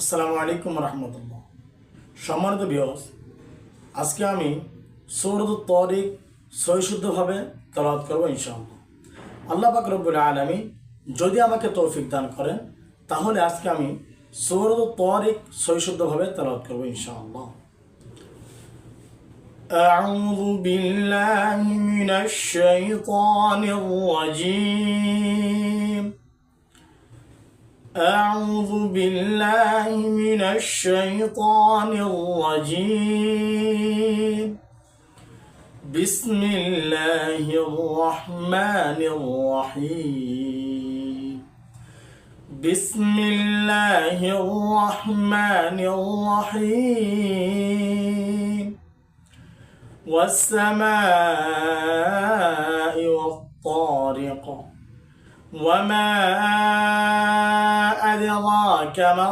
আসসালামু আলাইকুম রহমতুল্লাহ। সম্মানিত ভিউয়ার্স, আজকে আমি সূরাতুত তারিক সহিশুদ্ধভাবে তেলাওয়াত করব ইনশাআল্লাহ। আল্লাহ পাক রব্বুল আলামিন যদি আমাকে তৌফিক দান করেন তাহলে আজকে আমি সূরাতুত তারিক সহিশুদ্ধভাবে তেলাওয়াত করব ইনশাআল্লাহ। আউযু বিল্লাহি মিনাশ শাইতানির রাজীম। أعوذ بالله من الشيطان الرجيم. بسم الله الرحمن الرحيم. بسم الله الرحمن الرحيم. والسماء والطارق وما أدراك ما